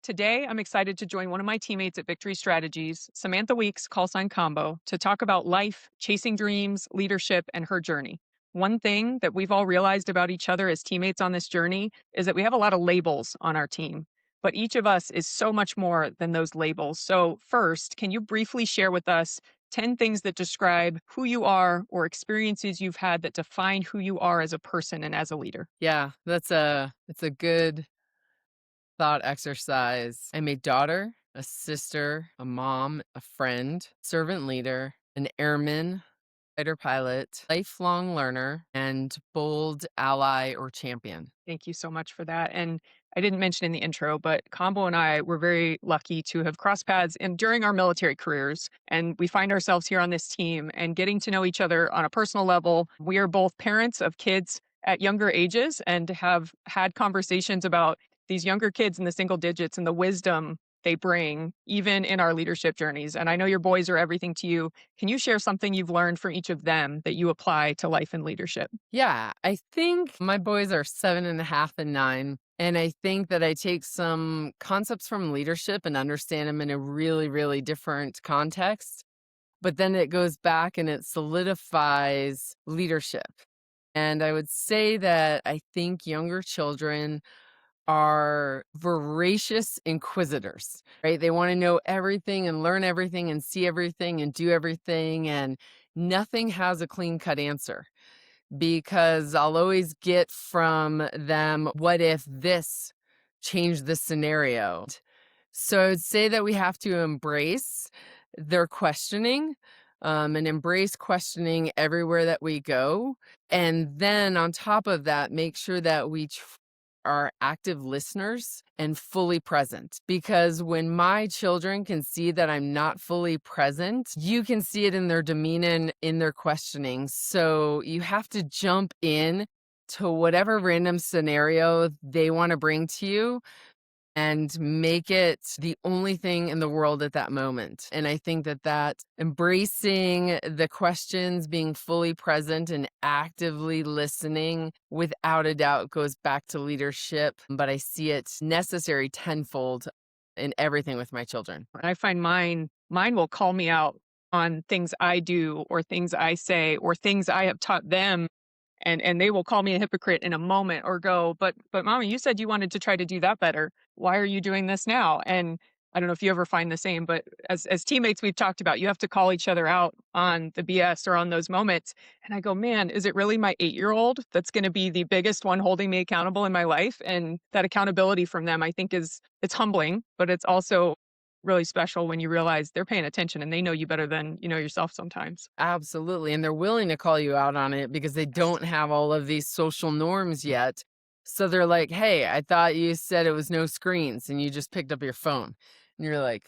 Today, I'm excited to join one of my teammates at Victory Strategies, Samantha Weeks, call sign Combo, to talk about life, chasing dreams, leadership, and her journey. One thing that we've all realized about each other as teammates on this journey is that we have a lot of labels on our team, but each of us is so much more than those labels. So, first, can you briefly share with us 10 things that describe who you are or experiences you've had that define who you are as a person and as a leader? Yeah, that's a good thought exercise. I'm a daughter, a sister, a mom, a friend, servant leader, an airman, fighter pilot, lifelong learner, and bold ally or champion. Thank you so much for that. And I didn't mention in the intro, but Combo and I were very lucky to have crossed paths during our military careers. And we find ourselves here on this team and getting to know each other on a personal level. We are both parents of kids at younger ages and have had conversations about these younger kids in the single digits and the wisdom they bring, even in our leadership journeys. And I know your boys are everything to you. Can you share something you've learned from each of them that you apply to life and leadership? Yeah, I think my boys are 7.5 and 9. And I think that I take some concepts from leadership and understand them in a really, really different context. But then it goes back and it solidifies leadership. And I would say that I think younger children are voracious inquisitors, right? They want to know everything and learn everything and see everything and do everything. And nothing has a clean cut answer because I'll always get from them, what if this changed the scenario? So I would say that we have to embrace their questioning, and embrace questioning everywhere that we go. And then on top of that, make sure that we are active listeners and fully present. Because when my children can see that I'm not fully present, you can see it in their demeanor and in their questioning. So you have to jump in to whatever random scenario they want to bring to you and make it the only thing in the world at that moment. And I think that embracing the questions, being fully present and actively listening, without a doubt goes back to leadership. But I see it necessary tenfold in everything with my children. I find mine will call me out on things I do or things I say or things I have taught them, and they will call me a hypocrite in a moment or go, but mommy, you said you wanted to try to do that better. Why are you doing this now? And I don't know if you ever find the same, but as teammates, we've talked about you have to call each other out on the BS or on those moments. And I go, man, is it really my 8-year-old that's going to be the biggest one holding me accountable in my life? And that accountability from them, I think, is it's humbling, but it's also really special when you realize they're paying attention and they know you better than you know yourself sometimes. Absolutely. And they're willing to call you out on it because they Yes. don't have all of these social norms yet. So they're like, hey, I thought you said it was no screens and you just picked up your phone. And you're like,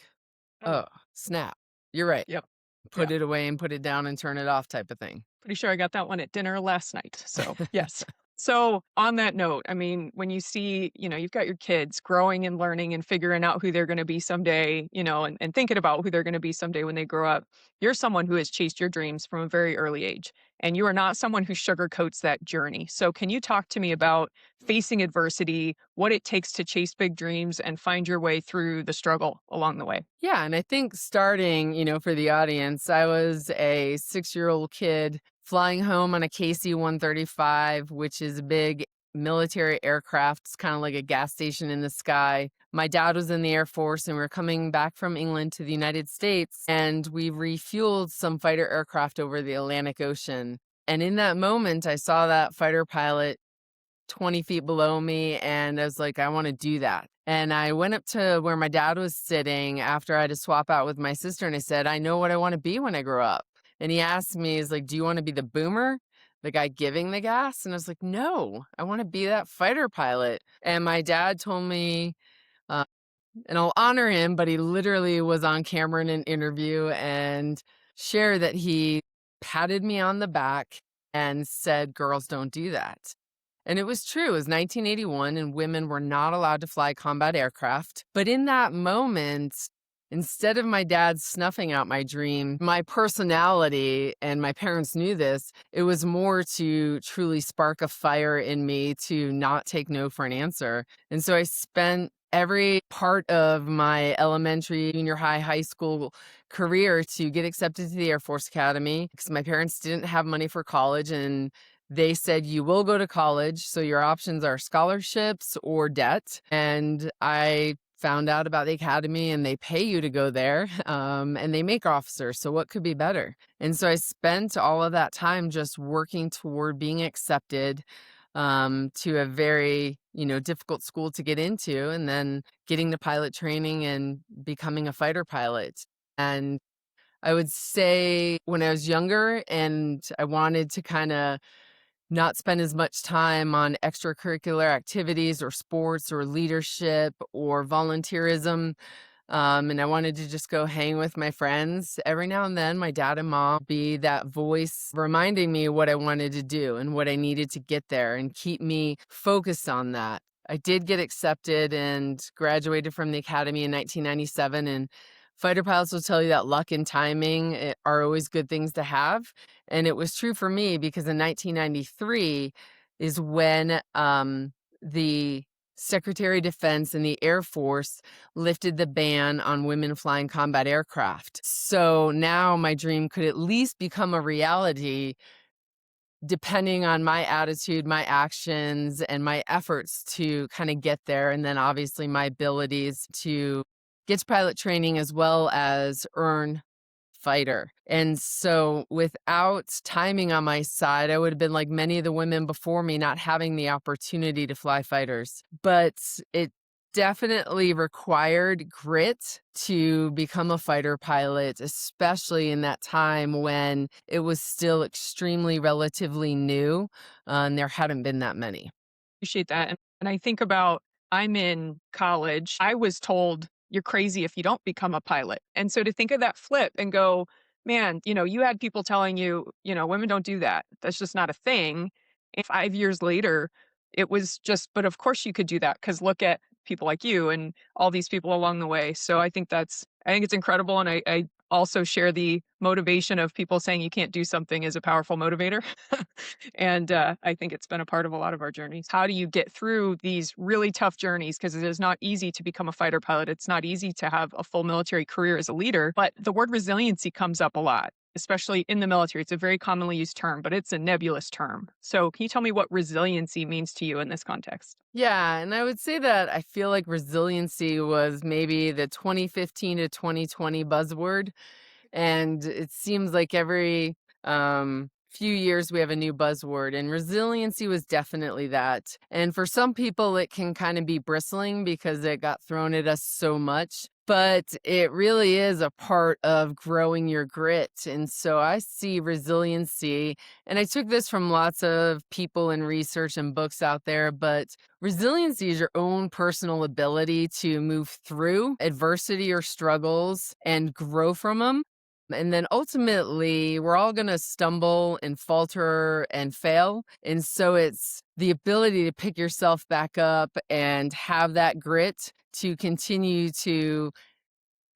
Oh, oh, snap. You're right. yep. Yeah. Put it away and put it down and turn it off type of thing. Pretty sure I got that one at dinner last night. So, yes. So, on that note, I mean, when you see, you've got your kids growing and learning and figuring out who they're going to be someday, and thinking about who they're going to be someday when they grow up, you're someone who has chased your dreams from a very early age. And you are not someone who sugarcoats that journey. So, can you talk to me about facing adversity, what it takes to chase big dreams and find your way through the struggle along the way? Yeah. And I think starting, for the audience, I was a 6-year-old kid flying home on a KC 135, which is a big military aircraft. It's kind of like a gas station in the sky. My dad was in the Air Force, and we were coming back from England to the United States, and we refueled some fighter aircraft over the Atlantic Ocean. And in that moment, I saw that fighter pilot 20 feet below me, and I was like, I want to do that. And I went up to where my dad was sitting after I had to swap out with my sister, and I said, I know what I want to be when I grow up. And he asked me, he's like, do you want to be the boomer, the guy giving the gas? And I was like, no, I want to be that fighter pilot. And my dad told me, uh, and I'll honor him, but he literally was on camera in an interview and shared that he patted me on the back and said, girls don't do that. And it was true. It was 1981, and women were not allowed to fly combat aircraft. But in that moment, instead of my dad snuffing out my dream, my personality, and my parents knew this, it was more to truly spark a fire in me to not take no for an answer. And so I spent every part of my elementary, junior high, high school career to get accepted to the Air Force Academy because my parents didn't have money for college, and they said, you will go to college, so your options are scholarships or debt. And I found out about the academy, and they pay you to go there, and they make officers. So what could be better? And so I spent all of that time just working toward being accepted to a very, difficult school to get into, and then getting the pilot training and becoming a fighter pilot. And I would say when I was younger and I wanted to kind of not spend as much time on extracurricular activities or sports or leadership or volunteerism. And I wanted to just go hang with my friends. Every now and then, my dad and mom be that voice reminding me what I wanted to do and what I needed to get there and keep me focused on that. I did get accepted and graduated from the academy in 1997. And fighter pilots will tell you that luck and timing are always good things to have. And it was true for me because in 1993 is when the Secretary of Defense and the Air Force lifted the ban on women flying combat aircraft. So now my dream could at least become a reality depending on my attitude, my actions, and my efforts to kind of get there. And then obviously my abilities to get to pilot training as well as earn fighter. And so without timing on my side, I would have been like many of the women before me, not having the opportunity to fly fighters. But it definitely required grit to become a fighter pilot, especially in that time when it was still extremely relatively new, and there hadn't been that many. Appreciate that. And I think about I'm in college. I was told you're crazy if you don't become a pilot. And so to think of that flip and go, man, you had people telling you, women don't do that. That's just not a thing. And 5 years later, it was just, but of course you could do that because look at people like you and all these people along the way. So I think it's incredible. And I also share the motivation of people saying you can't do something is a powerful motivator. And I think it's been a part of a lot of our journeys. How do you get through these really tough journeys? Because it is not easy to become a fighter pilot. It's not easy to have a full military career as a leader. But the word resiliency comes up a lot, especially in the military. It's a very commonly used term, but it's a nebulous term. So can you tell me what resiliency means to you in this context? Yeah, and I would say that I feel like resiliency was maybe the 2015 to 2020 buzzword. And it seems like every few years we have a new buzzword, and resiliency was definitely that. And for some people, it can kind of be bristling because it got thrown at us so much. But it really is a part of growing your grit. And so I see resiliency, and I took this from lots of people and research and books out there, but resiliency is your own personal ability to move through adversity or struggles and grow from them. And then ultimately, we're all going to stumble and falter and fail. And so it's the ability to pick yourself back up and have that grit to continue to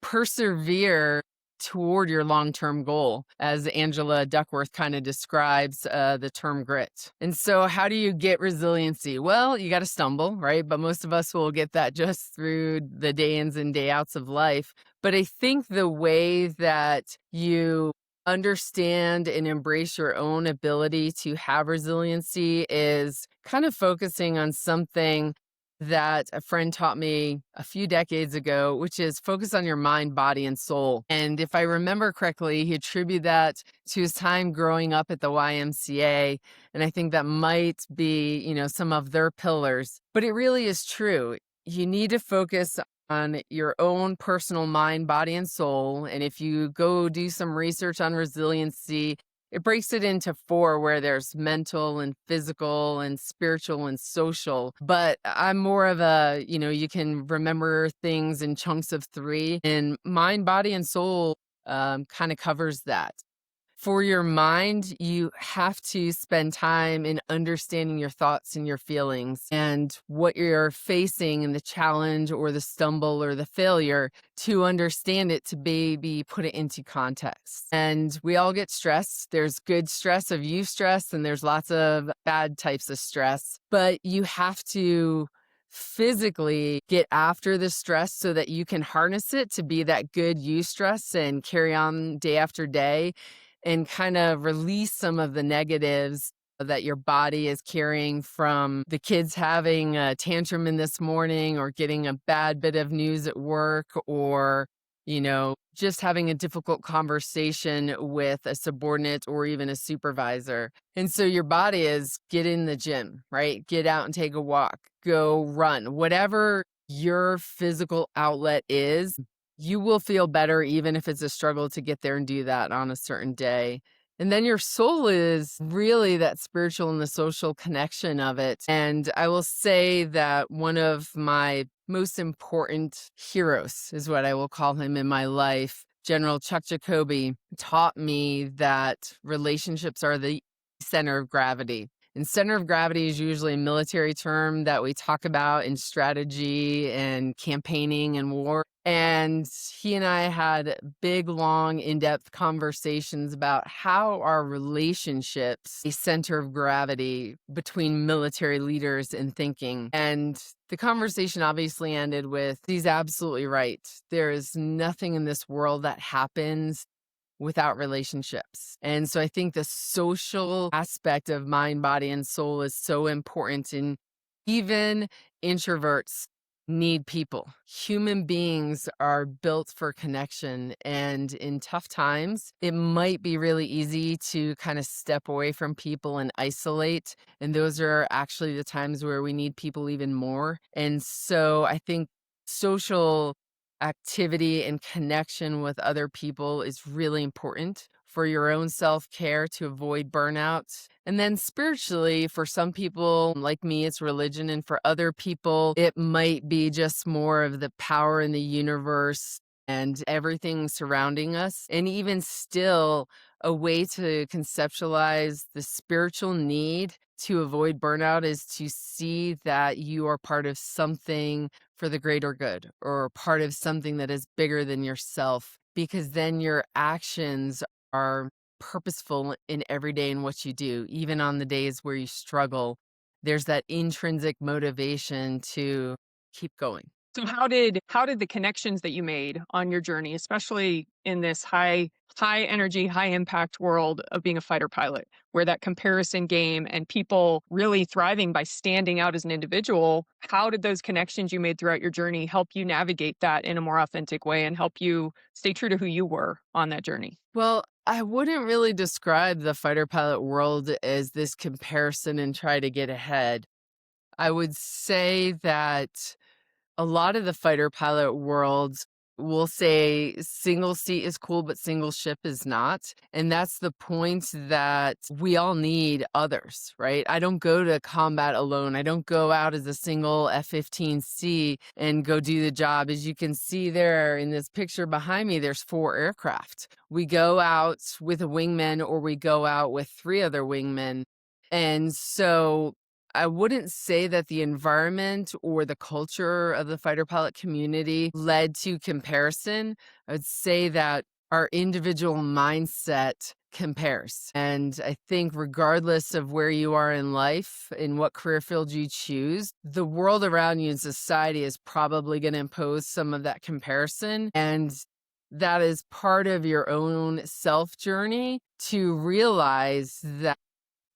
persevere toward your long-term goal, as Angela Duckworth kind of describes the term grit. And so how do you get resiliency? Well, you got to stumble, right? But most of us will get that just through the day ins and day outs of life. But I think the way that you understand and embrace your own ability to have resiliency is kind of focusing on something that a friend taught me a few decades ago, which is focus on your mind, body, and soul. And if I remember correctly, he attributed that to his time growing up at the YMCA. And I think that might be, some of their pillars. But it really is true. You need to focus on your own personal mind, body, and soul. And if you go do some research on resiliency, it breaks it into four, where there's mental and physical and spiritual and social. But I'm more of a, you can remember things in chunks of three, and mind, body, and soul kind of covers that. For your mind, you have to spend time in understanding your thoughts and your feelings and what you're facing and the challenge or the stumble or the failure to understand it, to maybe put it into context. And we all get stressed. There's good stress of eustress, and there's lots of bad types of stress, but you have to physically get after the stress so that you can harness it to be that good eustress and carry on day after day and kind of release some of the negatives that your body is carrying from the kids having a tantrum in this morning or getting a bad bit of news at work or, just having a difficult conversation with a subordinate or even a supervisor. And so your body is get in the gym, right? Get out and take a walk, go run, whatever your physical outlet is, you will feel better even if it's a struggle to get there and do that on a certain day. And then your soul is really that spiritual and the social connection of it. And I will say that one of my most important heroes is what I will call him in my life. General Chuck Jacoby taught me that relationships are the center of gravity. And center of gravity is usually a military term that we talk about in strategy and campaigning and war. And he and I had big, long, in-depth conversations about how our relationships, a center of gravity between military leaders and thinking. And the conversation obviously ended with, he's absolutely right. There is nothing in this world that happens without relationships. And so I think the social aspect of mind, body, and soul is so important. And even introverts need people. Human beings are built for connection. And in tough times, it might be really easy to kind of step away from people and isolate. And those are actually the times where we need people even more. And so I think social activity and connection with other people is really important for your own self-care to avoid burnout. And then spiritually, for some people like me, it's religion. And for other people, it might be just more of the power in the universe and everything surrounding us. And even still, a way to conceptualize the spiritual need to avoid burnout is to see that you are part of something for the greater good or part of something that is bigger than yourself, because then your actions are purposeful in every day in what you do. Even on the days where you struggle, there's that intrinsic motivation to keep going. So how did the connections that you made on your journey, especially in this high energy, high impact world of being a fighter pilot, where that comparison game and people really thriving by standing out as an individual, how did those connections you made throughout your journey help you navigate that in a more authentic way and help you stay true to who you were on that journey? Well, I wouldn't really describe the fighter pilot world as this comparison and try to get ahead. I would say that a lot of the fighter pilot worlds will say single seat is cool, but single ship is not. And that's the point, that we all need others, right? I don't go to combat alone. I don't go out as a single F-15C and go do the job. As you can see there in this picture behind me, there's 4 aircraft. We go out with a wingman or we go out with 3 other wingmen. And so I wouldn't say that the environment or the culture of the fighter pilot community led to comparison. I would say that our individual mindset compares. And I think regardless of where you are in life, in what career field you choose, the world around you and society is probably going to impose some of that comparison. And that is part of your own self journey to realize that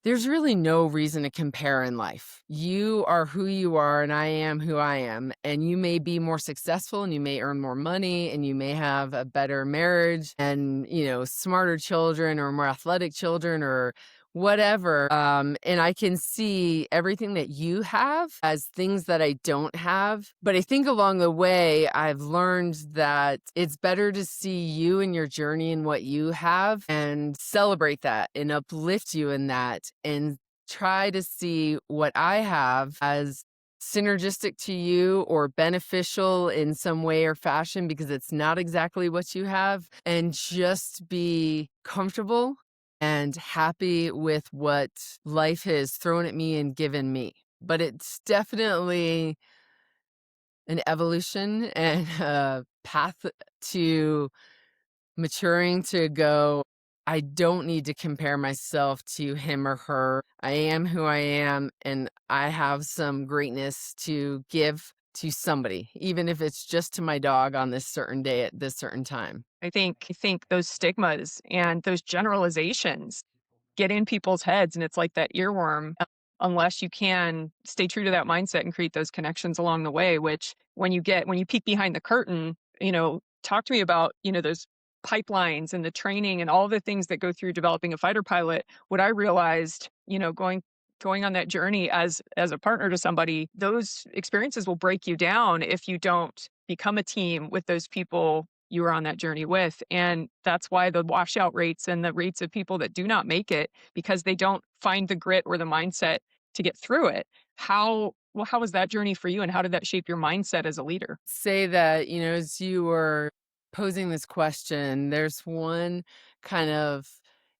there's really no reason to compare in life. You are who you are, and I am who I am. And you may be more successful, and you may earn more money, and you may have a better marriage, and, smarter children, or more athletic children, or whatever. And I can see everything that you have as things that I don't have. But I think along the way, I've learned that it's better to see you and your journey and what you have and celebrate that and uplift you in that, and try to see what I have as synergistic to you or beneficial in some way or fashion, because it's not exactly what you have, and just be comfortable and happy with what life has thrown at me and given me. But it's definitely an evolution and a path to maturing to go, I don't need to compare myself to him or her. I am who I am, and I have some greatness to give to somebody, even if it's just to my dog on this certain day at this certain time. I think those stigmas and those generalizations get in people's heads, and it's like that earworm, unless you can stay true to that mindset and create those connections along the way, which when you peek behind the curtain, talk to me about, those pipelines and the training and all the things that go through developing a fighter pilot. What I realized, going on that journey as a partner to somebody, those experiences will break you down if you don't become a team with those people you were on that journey with. And that's why the washout rates and the rates of people that do not make it because they don't find the grit or the mindset to get through it. How was that journey for you, and how did that shape your mindset as a leader? Say that, as you were posing this question, there's one kind of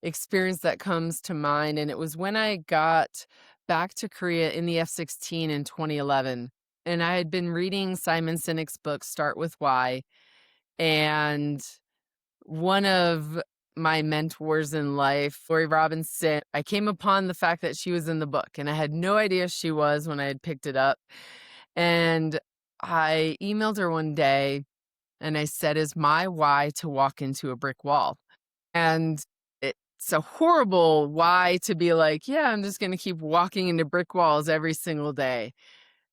experience that comes to mind. And it was when I got back to Korea in the F 16 in 2011. And I had been reading Simon Sinek's book, Start With Why. And one of my mentors in life, Lori Robinson, I came upon the fact that she was in the book, and I had no idea she was when I had picked it up. And I emailed her one day and I said, "Is my why to walk into a brick wall?" And it's a horrible why to be like, yeah, I'm just going to keep walking into brick walls every single day.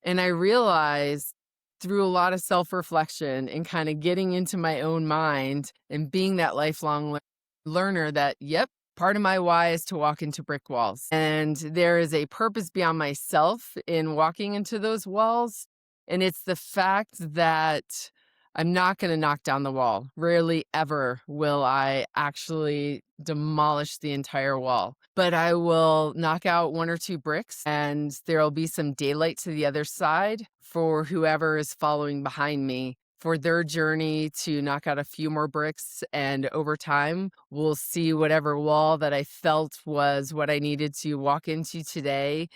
And I realized through a lot of self reflection and kind of getting into my own mind and being that lifelong learner that, yep, part of my why is to walk into brick walls. And there is a purpose beyond myself in walking into those walls. And it's the fact that I'm not going to knock down the wall. Rarely ever will I actually demolish the entire wall, but I will knock out one or two bricks, and there'll be some daylight to the other side for whoever is following behind me for their journey to knock out a few more bricks. And over time, we'll see whatever wall that I felt was what I needed to walk into today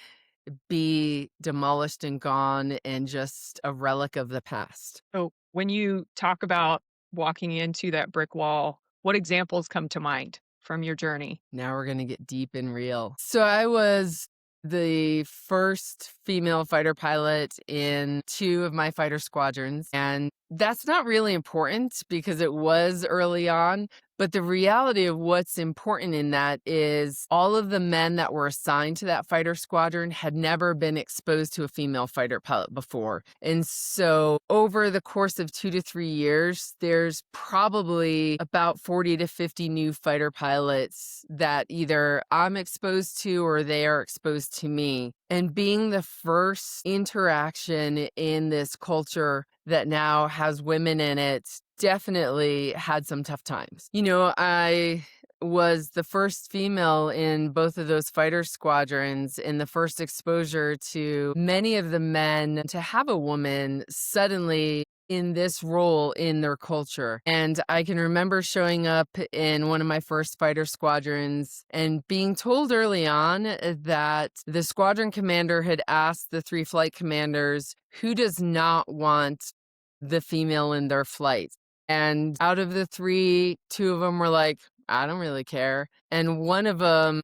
be demolished and gone and just a relic of the past. So, when you talk about walking into that brick wall, what examples come to mind from your journey? Now we're going to get deep and real. So I was the first female fighter pilot in two of my fighter squadrons. And that's not really important because it was early on. But the reality of what's important in that is all of the men that were assigned to that fighter squadron had never been exposed to a female fighter pilot before. And so over the course of 2 to 3 years, there's probably about 40 to 50 new fighter pilots that either I'm exposed to or they are exposed to me. And being the first interaction in this culture that now has women in it definitely had some tough times. I was the first female in both of those fighter squadrons, and the first exposure to many of the men to have a woman suddenly in this role in their culture. And I can remember showing up in one of my first fighter squadrons and being told early on that the squadron commander had asked the three flight commanders who does not want the female in their flight. And out of the three, two of them were like, I don't really care. And one of them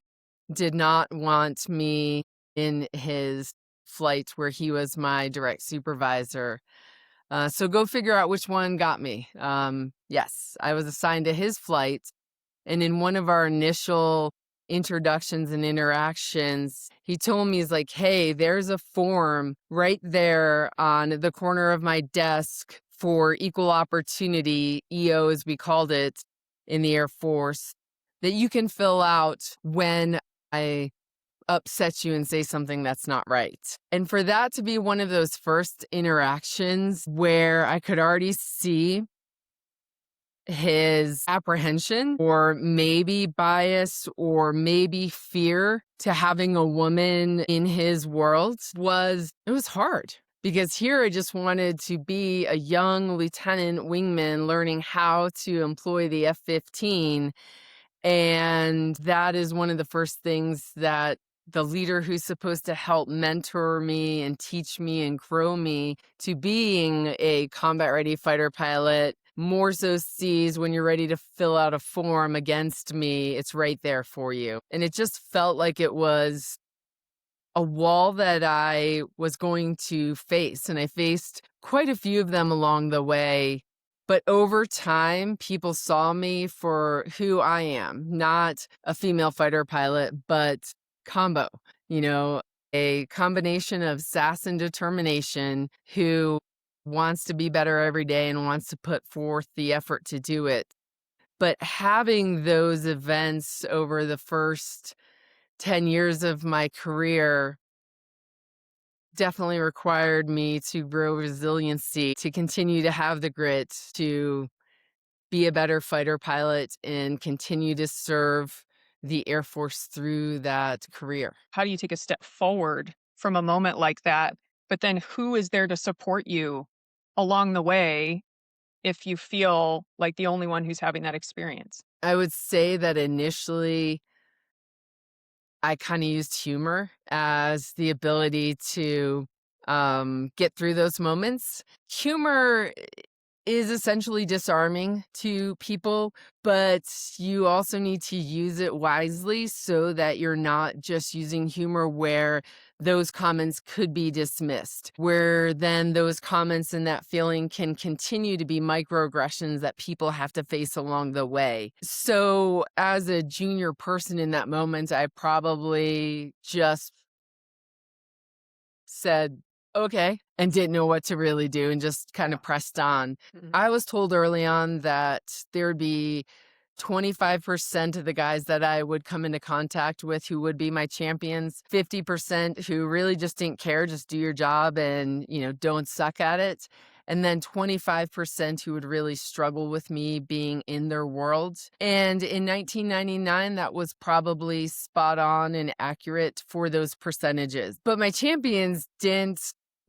did not want me in his flight where he was my direct supervisor. So go figure out which one got me. Yes, I was assigned to his flight. And in one of our initial introductions and interactions, he told me, he's like, hey, there's a form right there on the corner of my desk for equal opportunity, EO as we called it in the Air Force, that you can fill out when I upset you and say something that's not right. And for that to be one of those first interactions where I could already see his apprehension or maybe bias or maybe fear to having a woman in his world it was hard. Because here I just wanted to be a young lieutenant wingman learning how to employ the F-15. And that is one of the first things that the leader who's supposed to help mentor me and teach me and grow me to being a combat ready fighter pilot more so sees when you're ready to fill out a form against me. It's right there for you. And it just felt like it was a wall that I was going to face, and I faced quite a few of them along the way. But over time, people saw me for who I am, not a female fighter pilot, but combo, you know, a combination of sass and determination who wants to be better every day and wants to put forth the effort to do it. But having those events over the first 10 years of my career definitely required me to grow resiliency, to continue to have the grit, to be a better fighter pilot and continue to serve the Air Force through that career. How do you take a step forward from a moment like that? But then who is there to support you along the way if you feel like the only one who's having that experience? I would say that initially I kind of used humor as the ability to get through those moments. Humor is essentially disarming to people, but you also need to use it wisely so that you're not just using humor where those comments could be dismissed, where then those comments and that feeling can continue to be microaggressions that people have to face along the way. So, as a junior person in that moment, I probably just said, okay, and didn't know what to really do and just kind of pressed on. I was told early on that there would be 25% of the guys that I would come into contact with who would be my champions, 50% who really just didn't care, just do your job and, don't suck at it. And then 25% who would really struggle with me being in their world. And in 1999, that was probably spot on and accurate for those percentages. But my champions didn't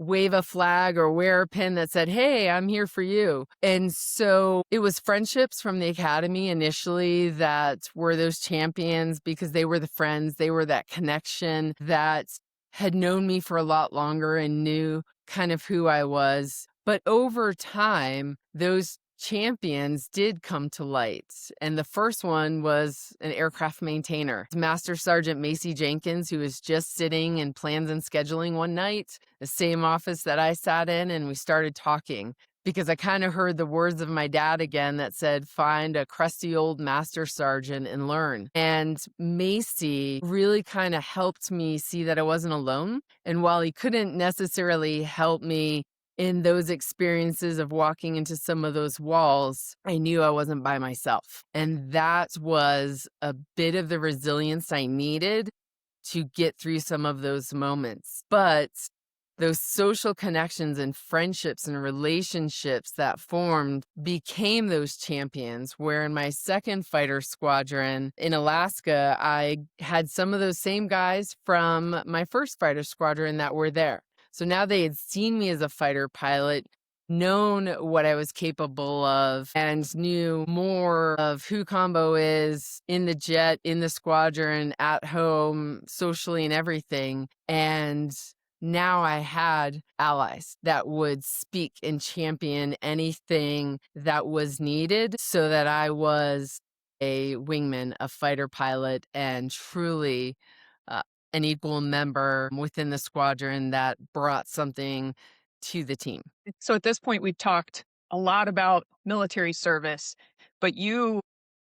wave a flag or wear a pin that said, "Hey, I'm here for you." And so it was friendships from the academy initially that were those champions because they were the friends, they were that connection that had known me for a lot longer and knew kind of who I was. But over time, those champions did come to light. And the first one was an aircraft maintainer, Master Sergeant Macy Jenkins, who was just sitting in plans and scheduling one night, the same office that I sat in, and we started talking because I kind of heard the words of my dad again that said, find a crusty old master sergeant and learn. And Macy really kind of helped me see that I wasn't alone. And while he couldn't necessarily help me in those experiences of walking into some of those walls, I knew I wasn't by myself. And that was a bit of the resilience I needed to get through some of those moments. But those social connections and friendships and relationships that formed became those champions, where in my second fighter squadron in Alaska, I had some of those same guys from my first fighter squadron that were there. So now they had seen me as a fighter pilot, known what I was capable of, and knew more of who Combo is in the jet, in the squadron, at home, socially, and everything. And now I had allies that would speak and champion anything that was needed so that I was a wingman, a fighter pilot, and truly an equal member within the squadron that brought something to the team. So at this point, we've talked a lot about military service, but you,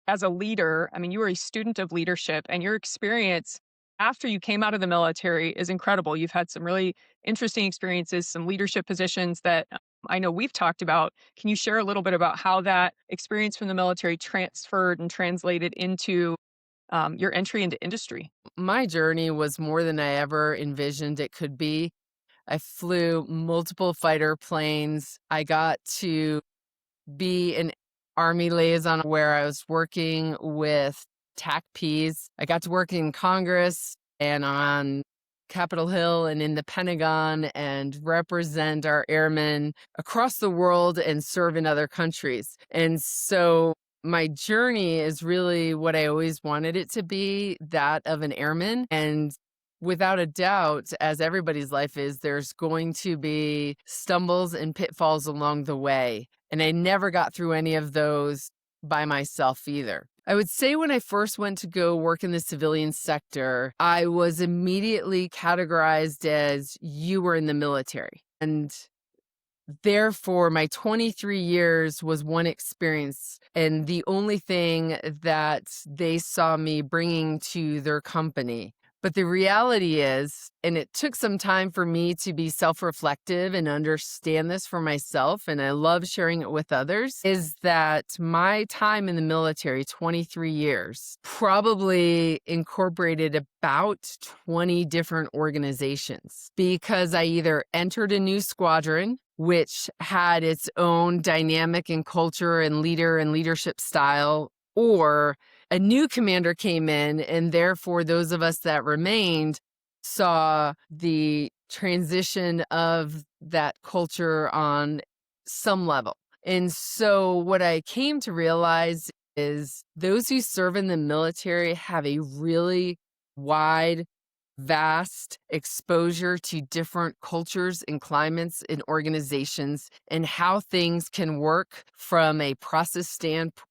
as a leader, I mean, you were a student of leadership, and your experience after you came out of the military is incredible. You've had some really interesting experiences, some leadership positions that I know we've talked about. Can you share a little bit about how that experience from the military transferred and translated into your entry into industry? My journey was more than I ever envisioned it could be. I flew multiple fighter planes. I got to be an Army liaison where I was working with TACPs. I got to work in Congress and on Capitol Hill and in the Pentagon and represent our airmen across the world and serve in other countries. And so my journey is really what I always wanted it to be, that of an airman. And without a doubt, as everybody's life is, there's going to be stumbles and pitfalls along the way. And I never got through any of those by myself either. I would say when I first went to go work in the civilian sector, I was immediately categorized as you were in the military. And therefore, my 23 years was one experience, and the only thing that they saw me bringing to their company. But the reality is, and it took some time for me to be self-reflective and understand this for myself, and I love sharing it with others, is that my time in the military, 23 years, probably incorporated about 20 different organizations, because I either entered a new squadron, which had its own dynamic and culture and leader and leadership style, or a new commander came in, and therefore those of us that remained saw the transition of that culture on some level. And so what I came to realize is those who serve in the military have a really wide, vast exposure to different cultures and climates and organizations, and how things can work from a process standpoint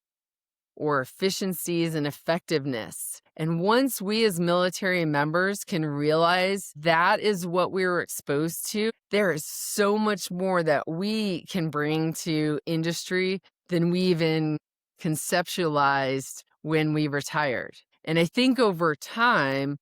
or efficiencies and effectiveness. And once we as military members can realize that is what we were exposed to, there is so much more that we can bring to industry than we even conceptualized when we retired. And I think over time,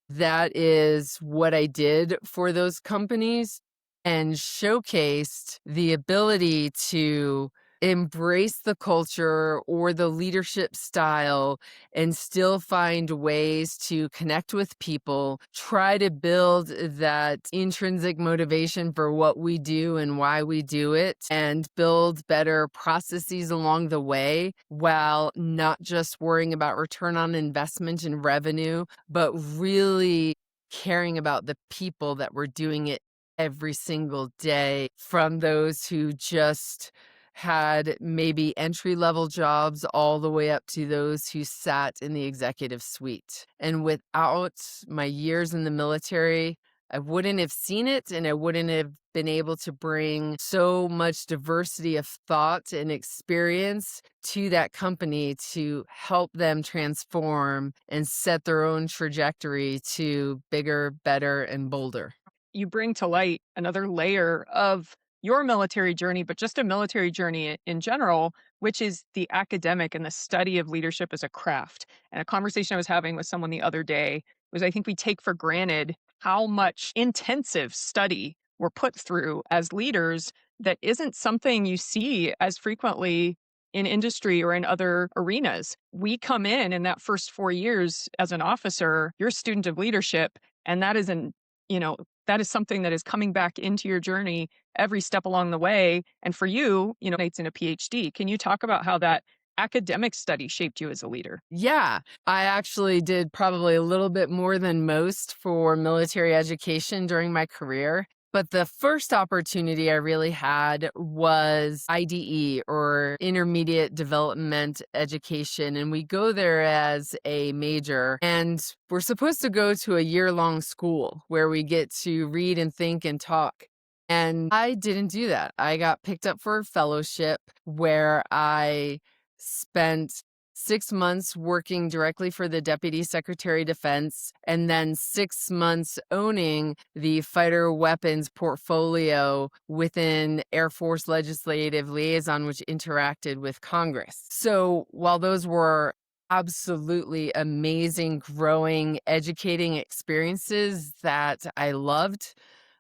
that is what I did for those companies, and showcased the ability to embrace the culture or the leadership style and still find ways to connect with people, try to build that intrinsic motivation for what we do and why we do it, and build better processes along the way, while not just worrying about return on investment and revenue, but really caring about the people that were doing it every single day, from those who just had maybe entry-level jobs all the way up to those who sat in the executive suite. And without my years in the military, I wouldn't have seen it, and I wouldn't have been able to bring so much diversity of thought and experience to that company to help them transform and set their own trajectory to bigger, better, and bolder. You bring to light another layer of your military journey, but just a military journey in general, which is the academic and the study of leadership as a craft. And a conversation I was having with someone the other day was, I think we take for granted how much intensive study we're put through as leaders that isn't something you see as frequently in industry or in other arenas. We come in that first 4 years as an officer, you're a student of leadership, and that is an you know that is something that is coming back into your journey every step along the way. And for you, it's in a PhD. Can you talk about how that academic study shaped you as a leader? Yeah, I actually did probably a little bit more than most for military education during my career. But the first opportunity I really had was IDE, or Intermediate Development Education. And we go there as a major. And we're supposed to go to a year-long school where we get to read and think and talk. And I didn't do that. I got picked up for a fellowship where I spent 6 months working directly for the Deputy Secretary of Defense, and then 6 months owning the fighter weapons portfolio within Air Force Legislative Liaison, which interacted with Congress. So while those were absolutely amazing, growing, educating experiences that I loved,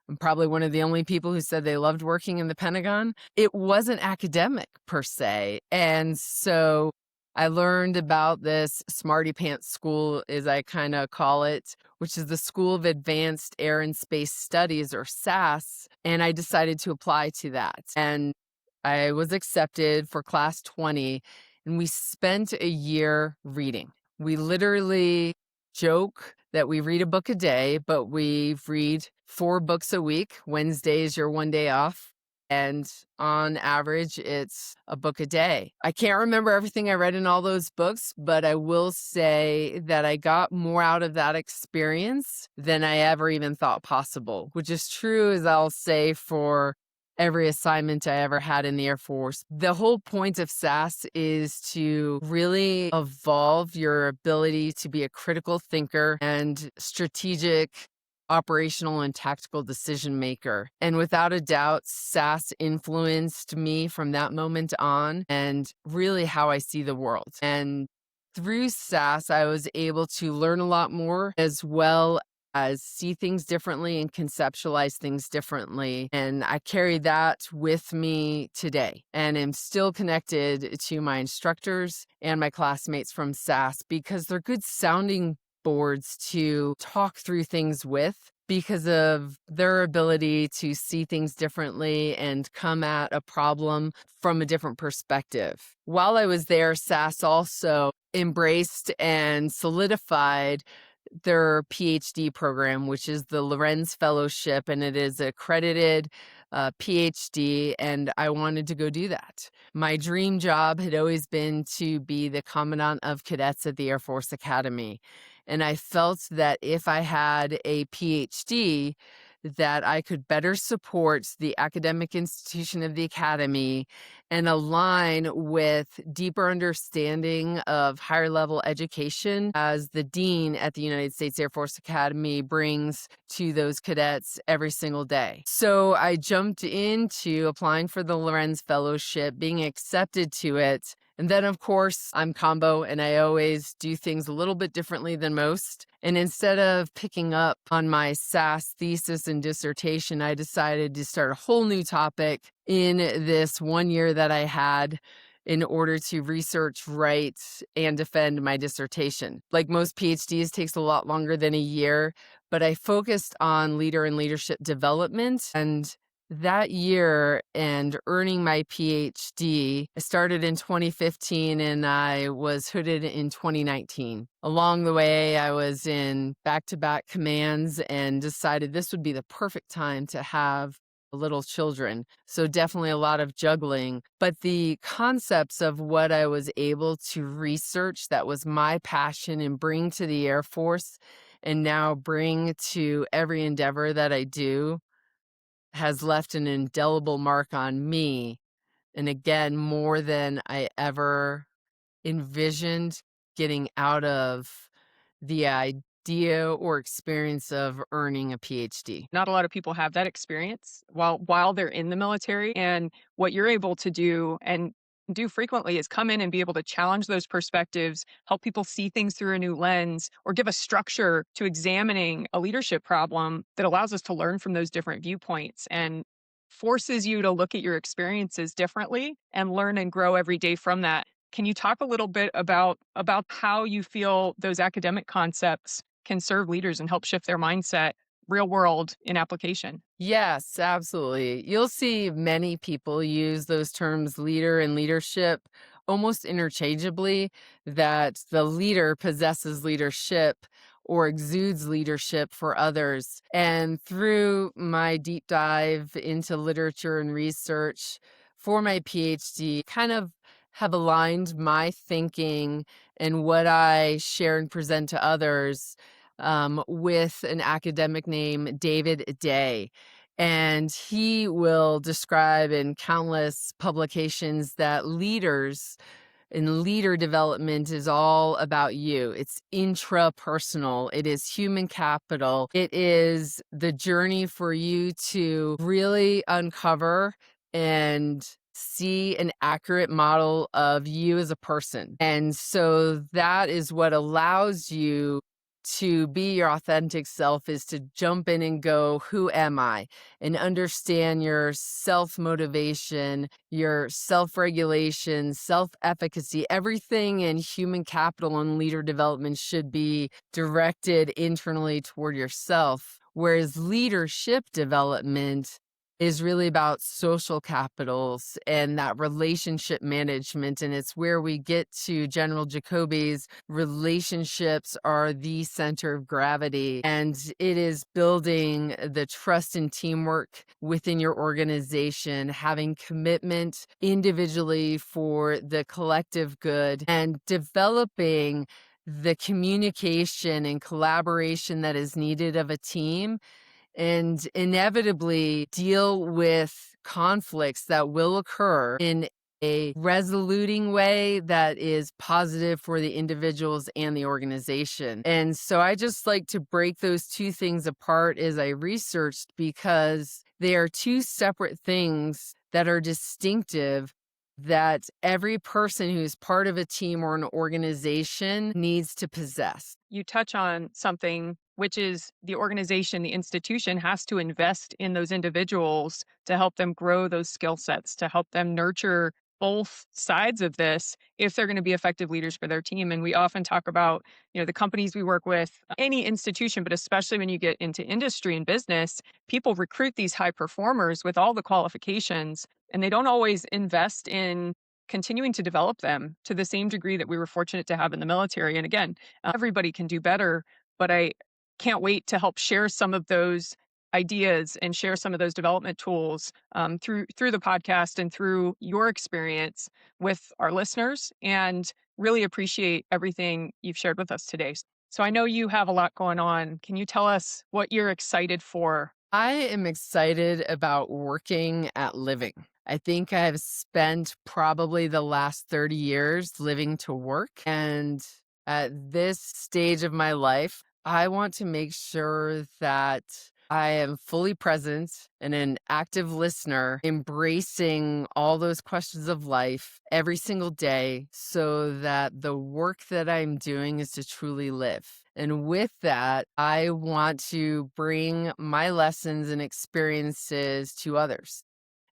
I'm probably one of the only people who said they loved working in the Pentagon, it wasn't academic per se. And so I learned about this Smarty Pants School, as I kind of call it, which is the School of Advanced Air and Space Studies, or SAS, and I decided to apply to that. And I was accepted for class 20, and we spent a year reading. We literally joke that we read a book a day, but we read 4 books a week. Wednesday is your one day off. And on average, it's a book a day. I can't remember everything I read in all those books, but I will say that I got more out of that experience than I ever even thought possible, which is true, as I'll say, for every assignment I ever had in the Air Force. The whole point of SAS is to really evolve your ability to be a critical thinker and strategic, operational, and tactical decision maker. And without a doubt, SAS influenced me from that moment on and really how I see the world. And through SAS, I was able to learn a lot more, as well as see things differently and conceptualize things differently. And I carry that with me today and am still connected to my instructors and my classmates from SAS because they're good sounding boards to talk through things with because of their ability to see things differently and come at a problem from a different perspective. While I was there, SAS also embraced and solidified their PhD program, which is the Lorenz Fellowship, and it is accredited PhD, and I wanted to go do that. My dream job had always been to be the Commandant of Cadets at the Air Force Academy, and I felt that if I had a PhD, that I could better support the academic institution of the Academy and align with deeper understanding of higher level education as the dean at the United States Air Force Academy brings to those cadets every single day. So I jumped into applying for the Lorenz Fellowship, being accepted to it. And then, of course, I'm combo and I always do things a little bit differently than most. And instead of picking up on my SAS thesis and dissertation, I decided to start a whole new topic in this 1 year that I had in order to research, write, and defend my dissertation. Like most PhDs, takes a lot longer than a year, but I focused on leader and leadership development. And that year and earning my PhD, I started in 2015 and I was hooded in 2019. Along the way, I was in back-to-back commands and decided this would be the perfect time to have little children. So definitely a lot of juggling. But the concepts of what I was able to research that was my passion and bring to the Air Force and now bring to every endeavor that I do has left an indelible mark on me. And again, more than I ever envisioned getting out of the idea or experience of earning a PhD. Not a lot of people have that experience while they're in the military, and what you're able to do and do frequently is come in and be able to challenge those perspectives, help people see things through a new lens, or give a structure to examining a leadership problem that allows us to learn from those different viewpoints and forces you to look at your experiences differently and learn and grow every day from that. Can you talk a little bit about how you feel those academic concepts can serve leaders and help shift their mindset real world in application? Yes, absolutely. You'll see many people use those terms leader and leadership almost interchangeably, that the leader possesses leadership or exudes leadership for others. And through my deep dive into literature and research for my PhD, kind of have aligned my thinking and what I share and present to others with an academic named David Day. And he will describe in countless publications that leaders and leader development is all about you. It's intrapersonal. It is human capital. It is the journey for you to really uncover and see an accurate model of you as a person. And so that is what allows you to be your authentic self, is to jump in and go, who am I? And understand your self-motivation, your self-regulation, self-efficacy. Everything in human capital and leader development should be directed internally toward yourself. Whereas leadership development is really about social capitals and that relationship management. And it's where we get to General Jacoby's relationships are the center of gravity. And it is building the trust and teamwork within your organization, having commitment individually for the collective good, and developing the communication and collaboration that is needed of a team, and inevitably deal with conflicts that will occur in a resoluting way that is positive for the individuals and the organization. And so I just like to break those two things apart as I researched, because they are two separate things that are distinctive, that every person who's part of a team or an organization needs to possess. You touch on something, which is the organization, the institution has to invest in those individuals to help them grow those skill sets, to help them nurture both sides of this if they're going to be effective leaders for their team. And we often talk about, the companies we work with, any institution, but especially when you get into industry and business, people recruit these high performers with all the qualifications, and they don't always invest in continuing to develop them to the same degree that we were fortunate to have in the military. And again, everybody can do better, but I can't wait to help share some of those ideas and share some of those development tools through the podcast and through your experience with our listeners. And really appreciate everything you've shared with us today. So I know you have a lot going on. Can you tell us what you're excited for? I am excited about working at living. I think I've spent probably the last 30 years living to work. And at this stage of my life, I want to make sure that I am fully present and an active listener, embracing all those questions of life every single day, so that the work that I'm doing is to truly live. And with that, I want to bring my lessons and experiences to others.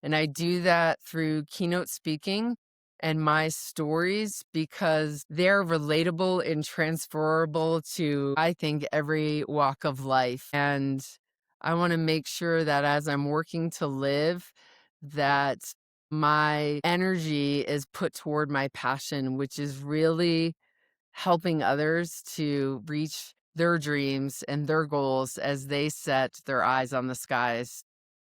And I do that through keynote speaking and my stories, because they're relatable and transferable to, I think, every walk of life. And I want to make sure that as I'm working to live, that my energy is put toward my passion, which is really helping others to reach their dreams and their goals as they set their eyes on the skies,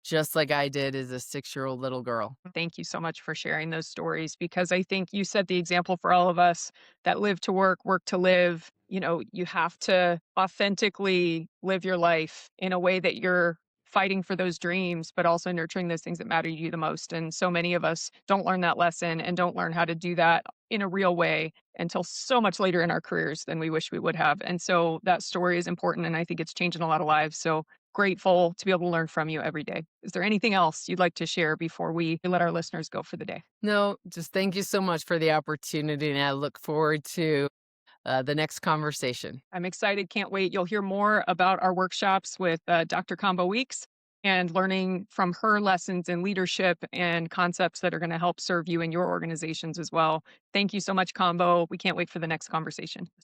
just like I did as a 6-year-old little girl. Thank you so much for sharing those stories, because I think you set the example for all of us that live to work to live. You have to authentically live your life in a way that you're fighting for those dreams, but also nurturing those things that matter to you the most. And so many of us don't learn that lesson and don't learn how to do that in a real way until so much later in our careers than we wish we would have. And so that story is important. And I think it's changing a lot of lives. So grateful to be able to learn from you every day. Is there anything else you'd like to share before we let our listeners go for the day? No, just thank you so much for the opportunity. And I look forward to the next conversation. I'm excited. Can't wait. You'll hear more about our workshops with Dr. Combo Weeks and learning from her lessons in leadership and concepts that are going to help serve you in your organizations as well. Thank you so much, Combo. We can't wait for the next conversation.